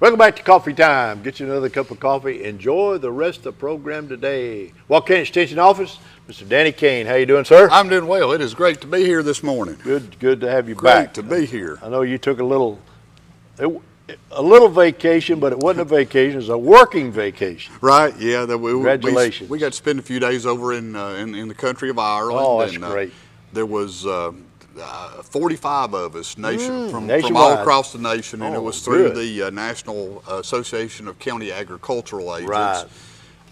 Welcome back to Coffee Time. Get you another cup of coffee. Enjoy the rest of the program today. Canny Extension Office, Mr. Danny Cain. How you doing, sir? I'm doing well. It is great to be here this morning. Good to have you back. Great to be here. I know you took a little vacation, but it wasn't a vacation. It was a working vacation. Right? Yeah. Congratulations. We got to spend a few days over in the country of Ireland. Oh, that's great. There was 45 of us from all across the nation, and it was through the National Association of County Agricultural Agents. Right.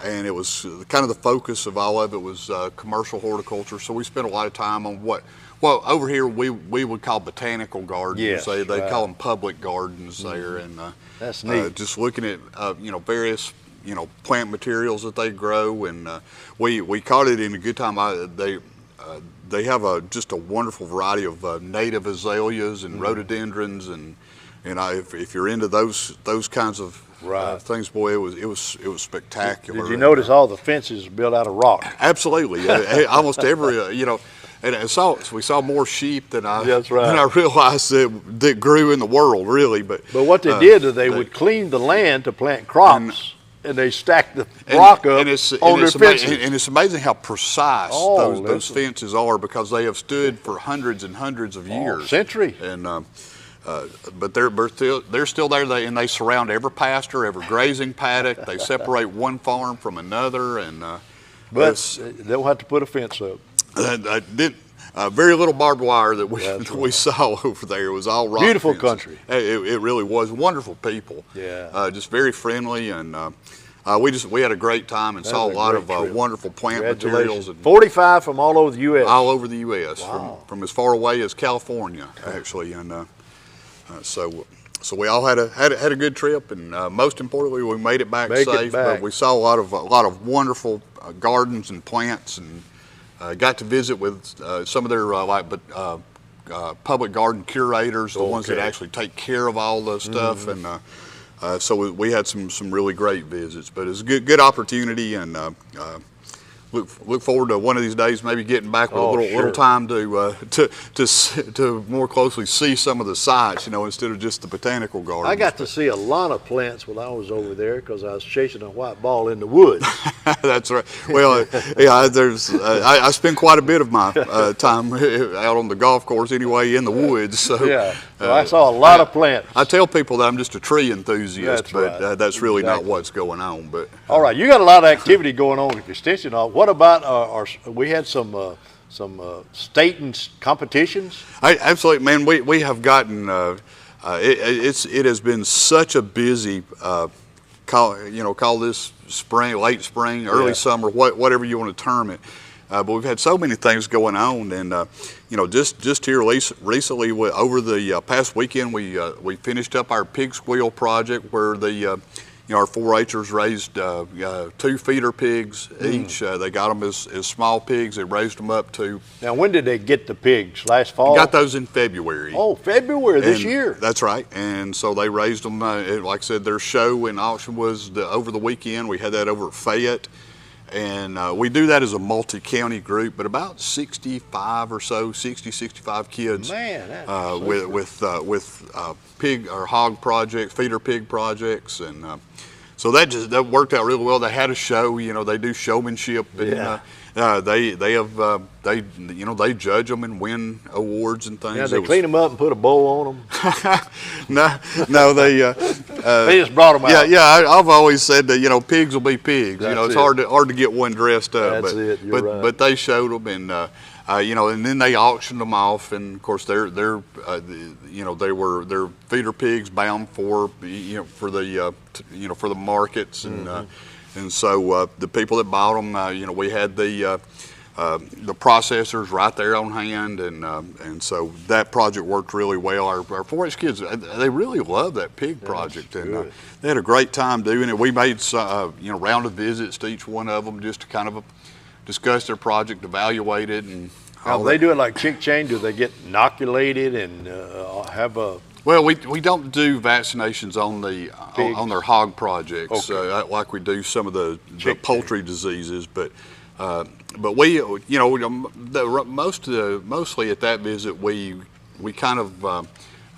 And it was kind of the focus of all of it was commercial horticulture. So we spent a lot of time on over here we would call botanical gardens. Yes, they call them public gardens there, and that's neat. Just looking at various plant materials that they grow, and we caught it in a good time. They have just a wonderful variety of native azaleas and rhododendrons, and if you're into those kinds of things, boy, it was spectacular. Did you notice all the fences built out of rock? Absolutely, almost every And we saw more sheep than I realized that grew in the world, really. But what they did is they would clean the land to plant crops. And they stacked the rock up on their fences. And it's amazing how precise those fences are, because they have stood for hundreds and hundreds of years. Century. And but they're still there. They surround every pasture, every grazing paddock. They separate one farm from another. And but they'll have to put a fence up. Very little barbed wire that we saw over there. It was all rock. Beautiful fences. Country. It really was. Wonderful people. Yeah. Just very friendly, and we had a great time and saw a lot of wonderful plant materials. And 45 from all over the U.S. All over the U.S. Wow. From as far away as California, actually, and so we all had a good trip, and most importantly, we made it back safe. But we saw a lot of wonderful gardens and plants, and got to visit with some of their public garden curators, the ones that actually take care of all the stuff, and so we had some really great visits. But it's a good opportunity, and look forward to one of these days maybe getting back with a little time to more closely see some of the sites, instead of just the botanical gardens. I got to see a lot of plants when I was over there, because I was chasing a white ball in the woods. That's right. Well, I spend quite a bit of my time out on the golf course anyway, in the woods. So so I saw a lot of plants. I tell people that I'm just a tree enthusiast, that's really not Exactly. what's going on. But all right, you got a lot of activity going on with the extension. What about we had some state and competitions? Absolutely, man. We have gotten it has been such a busy call this spring, late spring, early summer, whatever you want to term it. But we've had so many things going on, and just here recently, over the past weekend, we finished up our pig squeal project, where our 4-H'ers raised 2 feeder pigs each. They got them as small pigs. They raised them up to. Now, when did they get the pigs? Last fall? Got those in February. Oh, February this year. That's right. And so they raised them. Like I said, their show and auction was over the weekend. We had that over at Fayette. And we do that as a multi-county group, but about 65 kids. Man, that's with pig or hog projects, feeder pig projects, and so that worked out really well. They had a show, they do showmanship, and they judge them and win awards and things. Yeah, they clean them up and put a bow on them. no, they just brought them out. Yeah. I've always said that pigs will be pigs. That's it's hard to get one dressed up. That's it. You're right. But they showed them, and and then they auctioned them off, and of course they were feeder pigs bound for for the markets, and so the people that bought them, we had the processors right there on hand, and so that project worked really well. Our 4-H kids, they really love that pig project, and they had a great time doing it. We made round of visits to each one of them, just to kind of discuss their project, evaluate it, and how they do it like chick chain. Do they get inoculated and have a? Well, we don't do vaccinations on their hog projects like we do some of the poultry diseases, but we mostly at that visit we kind of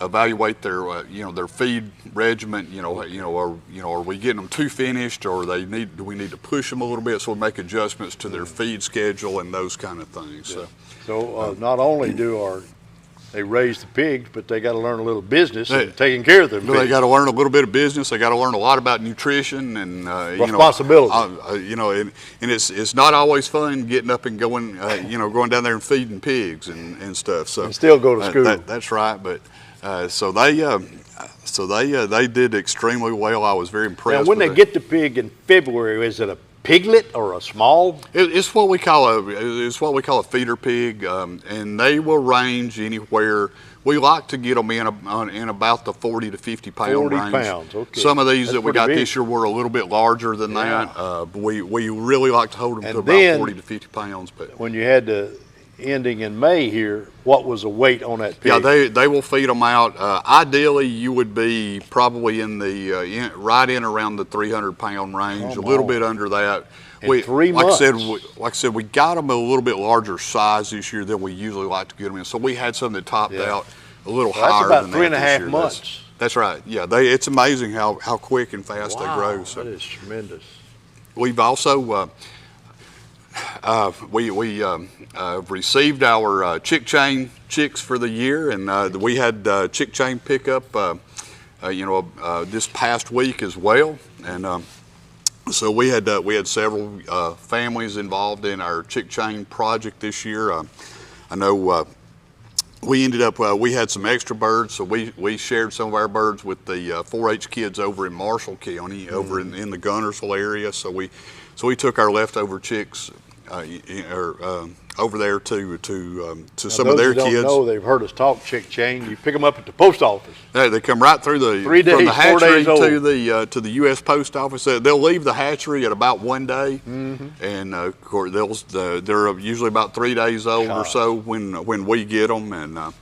evaluate their their feed regimen. Are we getting them too finished, or do we need to push them a little bit? So we make adjustments to their feed schedule and those kind of things. Yeah. So not only they raise the pigs, but they got to learn a little business and taking care of them. They got to learn a little bit of business. They got to learn a lot about nutrition and responsibility. And it's not always fun getting up and going going down there and feeding pigs and stuff. So and still go to school. That's right. But so they did extremely well. I was very impressed. Now, when they get the pig in February, is it a piglet or a small? It's what we call a feeder pig, and they will range anywhere. We like to get them in about the 40 to 50 pound 40 range. pounds, okay. Some of these That's that we got big. this year were a little bit larger than that. But we really like to hold them to then, about 40 to 50 pounds. But when you had the ending in May here, what was the weight on that pig? yeah, they will feed them out. Ideally, you would be probably in the right in around the 300 pound range, a little bit under that. In 3 months. Like I said, we got them a little bit larger size this year than we usually like to get them in. So we had some that topped out a little higher that's than about that 3.5 months. That's right. Yeah, it's amazing how quick and fast they grow. So that is tremendous. we've also we received our chick chain chicks for the year, and we had chick chain pickup this past week as well, and so we had several families involved in our chick chain project this year. I know we ended up we had some extra birds, so we shared some of our birds with the 4-H kids over in Marshall County, over in the Gunnersville area. So we took our leftover chicks over there to some of their kids. kids. Know, they've heard us talk chick chain. You pick them up at the post office. They come right through the 3 days, from the 4 hatchery days old. to the U.S. Post Office. They'll leave the hatchery at about 1 day, and of course they're usually about 3 days old or so when we get them. And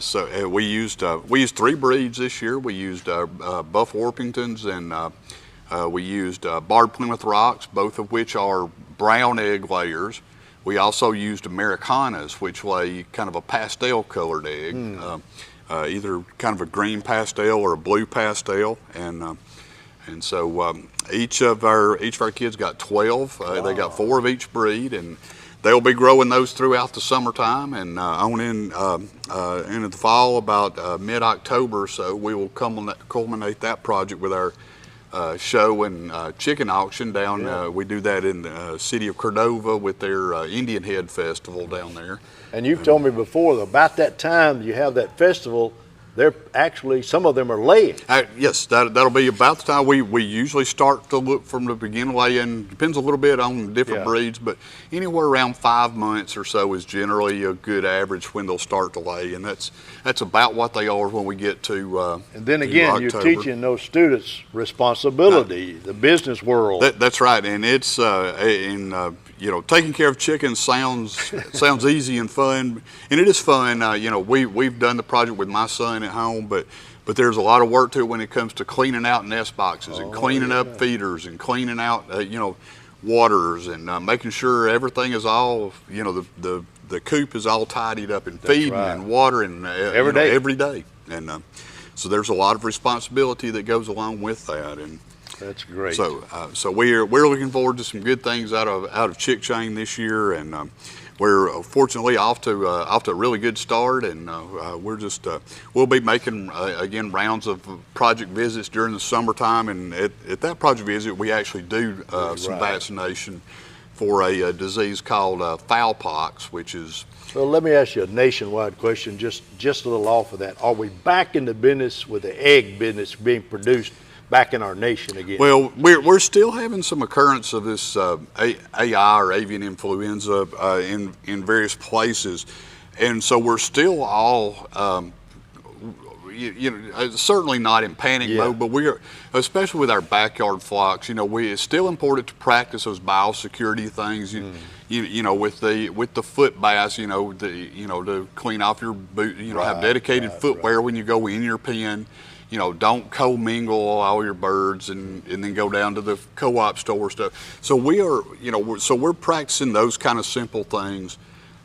so we used 3 breeds this year. We used Buff Orpingtons, and we used Barred Plymouth Rocks, both of which are brown egg layers. We also used Americanas, which lay kind of a pastel colored egg, either kind of a green pastel or a blue pastel, and so each of our kids got 12. They got 4 of each breed, and they'll be growing those throughout the summertime, and on into the fall, about mid-October or so, we will culminate that project with our show and chicken auction down. We do that in the city of Cordova with their Indian Head Festival down there. And you've told me before, about that time you have that festival, they're actually, some of them are laying. Yes, that'll be about the time we usually start to look from the beginning laying. Depends a little bit on different breeds, but anywhere around 5 months or so is generally a good average when they'll start to lay, and that's about what they are when we get to and then again, you're teaching those students responsibility, the business world. That's right, and it's taking care of chickens sounds easy and fun, and it is fun. We've done the project with my son at home, but there's a lot of work to it when it comes to cleaning out nest boxes and cleaning up feeders and cleaning out waters and making sure everything is all the coop is all tidied up and feeding and watering every day, and so there's a lot of responsibility that goes along with that. And that's great. So we're looking forward to some good things out of chick chain this year, and we're fortunately off to a really good start, and we'll be making again rounds of project visits during the summertime, and at that project visit we actually do some vaccination for a disease called fowl-pox, which is. So let me ask you a nationwide question, just a little off of that. Are we back in the business with the egg business being produced back in our nation again? Well, we're still having some occurrence of this AI or avian influenza in various places, and so we're still all certainly not in panic mode, but we're, especially with our backyard flocks, it's still important to practice those biosecurity things. With the foot baths, to clean off your boot, have dedicated footwear when you go in your pen. Don't co-mingle all your birds and then go down to the co-op store stuff. So we're practicing those kind of simple things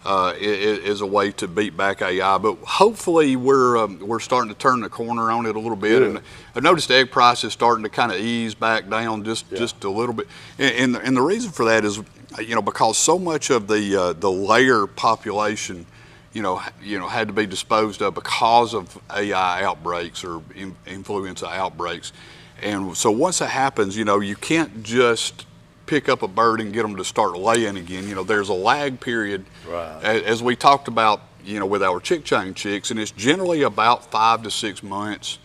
is a way to beat back AI. But hopefully we're starting to turn the corner on it a little bit. And I've noticed egg prices starting to kind of ease back down just a little bit. And the reason for that is, because so much of the layer population, had to be disposed of because of AI outbreaks or influenza outbreaks. And so once that happens, you can't just pick up a bird and get them to start laying again. There's a lag period, right, as we talked about, with our chick chain chicks, and it's generally about 5 to 6 months,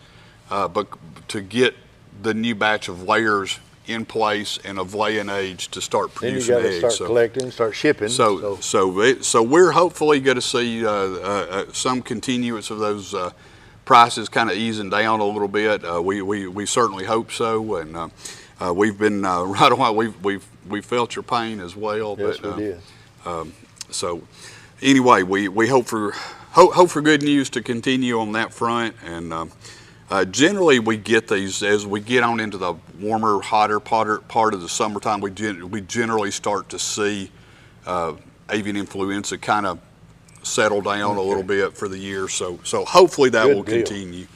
but to get the new batch of layers in place and of laying age to start producing eggs. Then you got to start collecting, start shipping. So we're hopefully going to see some continuance of those prices kind of easing down a little bit. We certainly hope so, and we've been right on. We've felt your pain as well. Yes, but, we did. So anyway, we hope for good news to continue on that front, and generally we get these as we get on into the warmer, hotter part of the summertime. We generally start to see avian influenza kind of settle down a little bit for the year. So hopefully that will continue.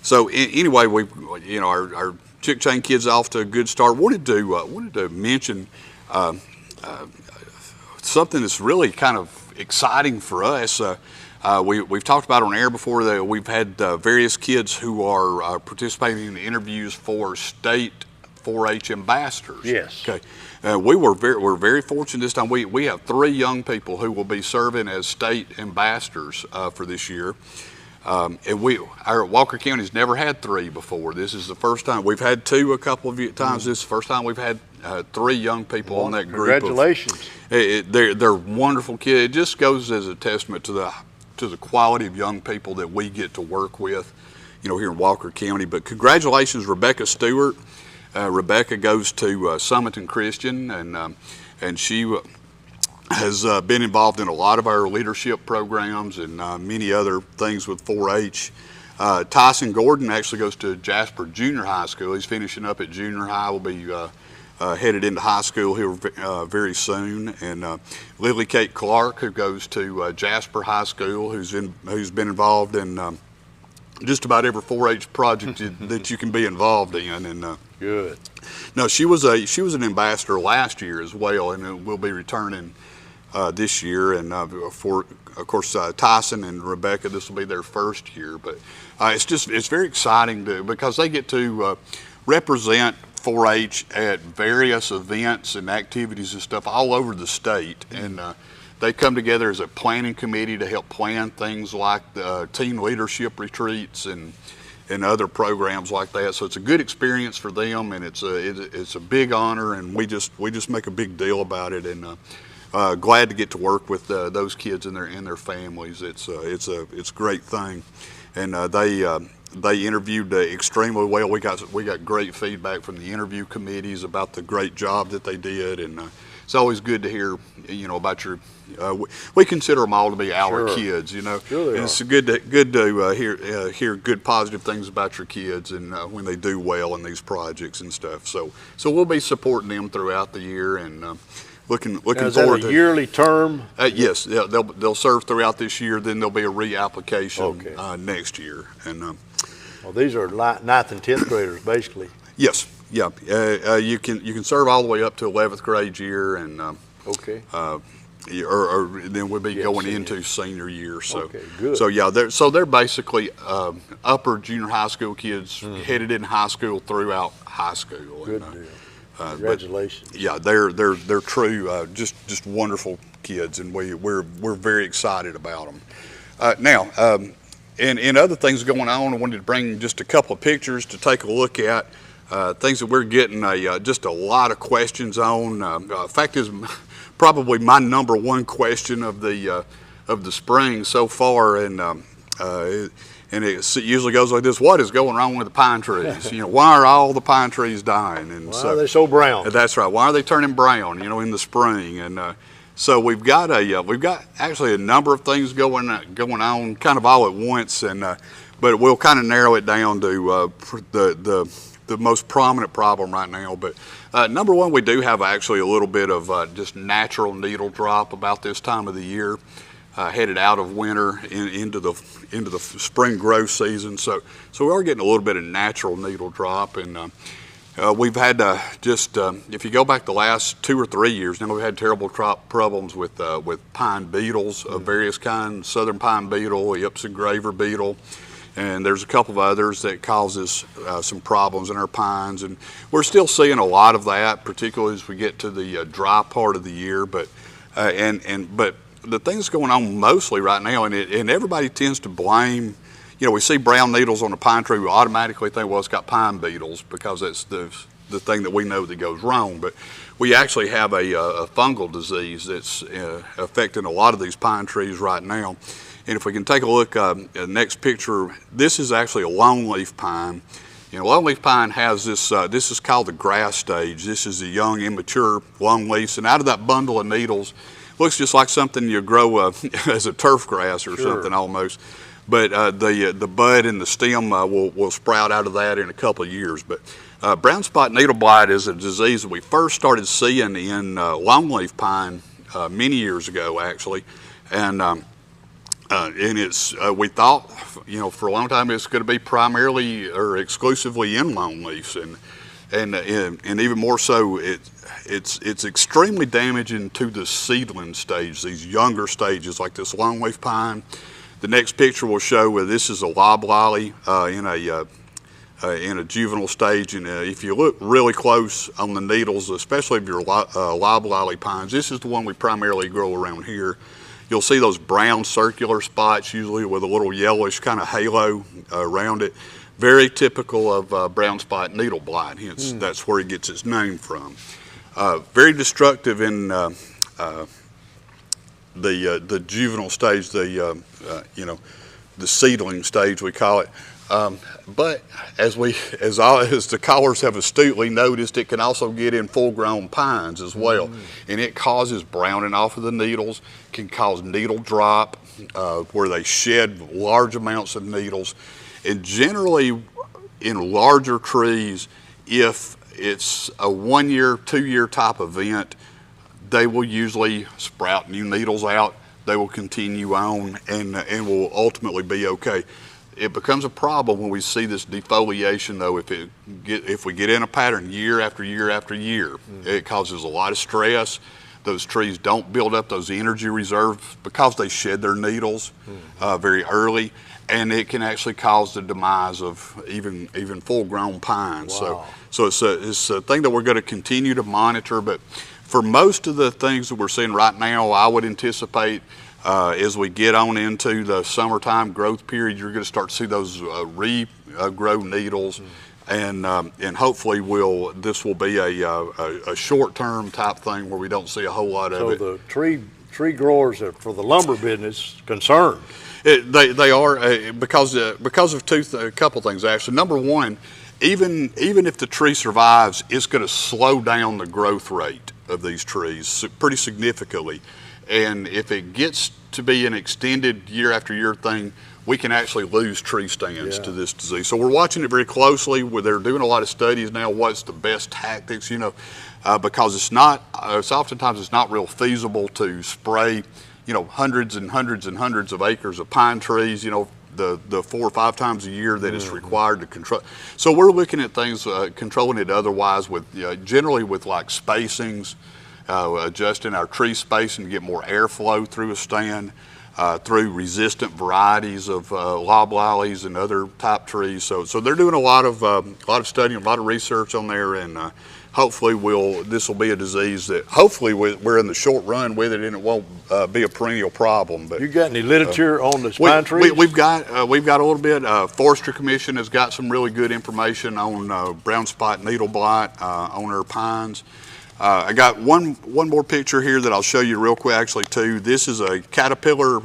So anyway, our chick chain kids off to a good start. Wanted to mention something that's really kind of exciting for us. We've talked about on air before that we've had various kids who are participating in interviews for state 4-H ambassadors. Yes. Okay. We're very fortunate this time. We have 3 young people who will be serving as state ambassadors for this year. And our Walker County's never had 3 before. This is the first time. We've had 2 a couple of times. This is the first time we've had 3 young people on that group. Congratulations. They're wonderful kids. It just goes as a testament to the quality of young people that we get to work with, here in Walker County. But congratulations, Rebecca Stewart. Rebecca goes to Summiton Christian, and she has been involved in a lot of our leadership programs and many other things with 4-H. Tyson Gordon actually goes to Jasper Junior High School. He's finishing up at junior high. Will be headed into high school here very soon. And Lily Kate Clark, who goes to Jasper High School, who's been involved in just about every 4-H project that you can be involved in. And good. No, she was an ambassador last year as well, and will be returning this year. And for of course Tyson and Rebecca, this will be their first year. But it's very exciting because they get to represent 4-H at various events and activities and stuff all over the state, and they come together as a planning committee to help plan things like the teen leadership retreats and other programs like that. So it's a good experience for them, and it's a big honor, and we just make a big deal about it, and glad to get to work with those kids and their families. It's a great thing, and they interviewed extremely well. We got great feedback from the interview committees about the great job that they did, and it's always good to hear, about your. We consider them all to be our kids, Sure and it's good to hear good positive things about your kids, and when they do well in these projects and stuff. So we'll be supporting them throughout the year, and looking is forward that a to yearly term. Yes, they'll serve throughout this year. Then there'll be a reapplication next year, and. Well, these are 9th and 10th graders, basically. Yes, yeah. You can serve all the way up to 11th grade year, and or then we'll be going into senior year. So, good. So yeah, they're basically upper junior high school kids headed in high school throughout high school. Good deal. Congratulations. But, yeah, they're true, just wonderful kids, and we're very excited about them. Now. And other things going on, I wanted to bring just a couple of pictures to take a look at, things that we're getting just a lot of questions on. Fact is, probably my number one question of the spring so far, and it usually goes like this: what is going on with the pine trees? Why are all the pine trees dying? And why are they so brown? That's right. Why are they turning brown? In the spring, and so we've got actually a number of things going on kind of all at once, and but we'll kind of narrow it down to the most prominent problem right now. But number one, we do have actually a little bit of just natural needle drop about this time of the year, headed out of winter into the spring growth season. So we are getting a little bit of natural needle drop, and we've had if you go back the last 2 or 3 years now, we've had terrible problems with pine beetles of various kinds, southern pine beetle, Ips engraver beetle. And there's a couple of others that causes some problems in our pines, and we're still seeing a lot of that, particularly as we get to the dry part of the year. But but the thing's going on mostly right now, and everybody tends to blame. We see brown needles on a pine tree, we automatically think, well, it's got pine beetles because that's the thing that we know that goes wrong. But we actually have a fungal disease that's affecting a lot of these pine trees right now. And if we can take a look at the next picture, this is actually a longleaf pine. Longleaf pine has this is called the grass stage. This is the young, immature longleafs, and out of that bundle of needles, looks just like something you grow as a turf grass or something almost. But the bud and the stem will sprout out of that in a couple of years. But brown spot needle blight is a disease that we first started seeing in longleaf pine many years ago, actually, and it's we thought for a long time it's going to be primarily or exclusively in longleafs, and even more so it's extremely damaging to the seedling stage, these younger stages like this longleaf pine. The next picture will show this is a loblolly in a juvenile stage, and if you look really close on the needles, especially of your loblolly pines, this is the one we primarily grow around here. You'll see those brown circular spots, usually with a little yellowish kind of halo around it. Very typical of brown spot needle blight, hence that's where it gets its name from. Very destructive in the juvenile stage, the seedling stage we call it. But as the callers have astutely noticed, it can also get in full-grown pines as well, and it causes browning off of the needles, can cause needle drop, where they shed large amounts of needles, and generally in larger trees, if it's a 1 year, 2 year type event, they will usually sprout new needles out. They will continue on and will ultimately be okay. It becomes a problem when we see this defoliation, though. If we get in a pattern year after year after year, it causes a lot of stress. Those trees don't build up those energy reserves because they shed their needles very early, and it can actually cause the demise of even full-grown pines. Wow. So it's a thing that we're going to continue to monitor. But for most of the things that we're seeing right now, I would anticipate as we get on into the summertime growth period, you're going to start to see those regrow needles, and hopefully this will be a short-term type thing where we don't see a whole lot of it. So the tree growers are, for the lumber business, concerned. They are because of a couple things actually. Number one, even if the tree survives, it's going to slow down the growth rate of these trees pretty significantly. And if it gets to be an extended year after year thing, we can actually lose tree stands to this disease. So we're watching it very closely. They're doing a lot of studies now. What's the best tactics? Because it's oftentimes it's not real feasible to spray, hundreds and hundreds and hundreds of acres of pine trees. The 4 or 5 times a year that it's required to control. So we're looking at things, controlling it otherwise with generally with like spacings. Adjusting our tree spacing to get more airflow through a stand, through resistant varieties of loblollies and other type trees. So they're doing a lot of studying, a lot of research on there, and hopefully this will be a disease that hopefully we're in the short run with it, and it won't be a perennial problem. But you got any literature on the pine trees? We've got a little bit. Forestry Commission has got some really good information on brown spot needle blight on our pines. I got one more picture here that I'll show you real quick actually too. This is a caterpillar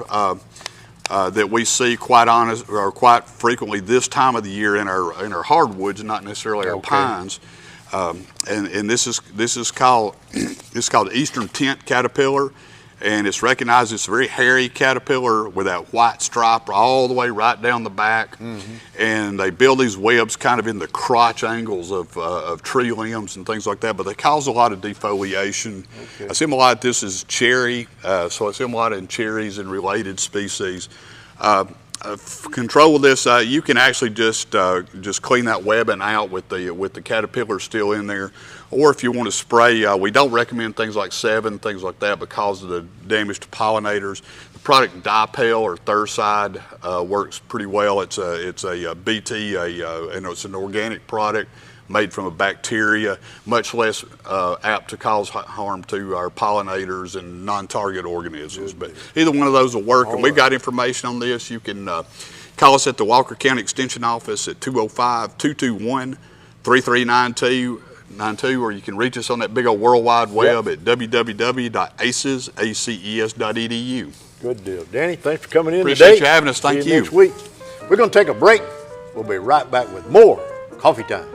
that we see quite frequently this time of the year in our hardwoods, not necessarily our pines. And this is called Eastern Tent caterpillar, and it's recognized it's a very hairy caterpillar with that white stripe all the way right down the back. And they build these webs kind of in the crotch angles of tree limbs and things like that, but they cause a lot of defoliation. I see them a lot. This is cherry, so I see them a lot in cherries and related species. Control this, you can actually just clean that webbing out with the caterpillar still in there, or if you want to spray, we don't recommend things like Sevin, things like that, because of the damage to pollinators. The product Dipel or Thurside works pretty well. It's a BT, and it's an organic product made from a bacteria, much less apt to cause harm to our pollinators and non-target organisms. But either one of those will work, and we've got information on this. You can call us at the Walker County Extension Office at 205-221-3392, or you can reach us on that big old World Wide Web at www.aces.edu. Good deal. Danny, thanks for coming in Appreciate today. you having us. Thank See you you. next week. We're going to take a break. We'll be right back with more Coffee Time.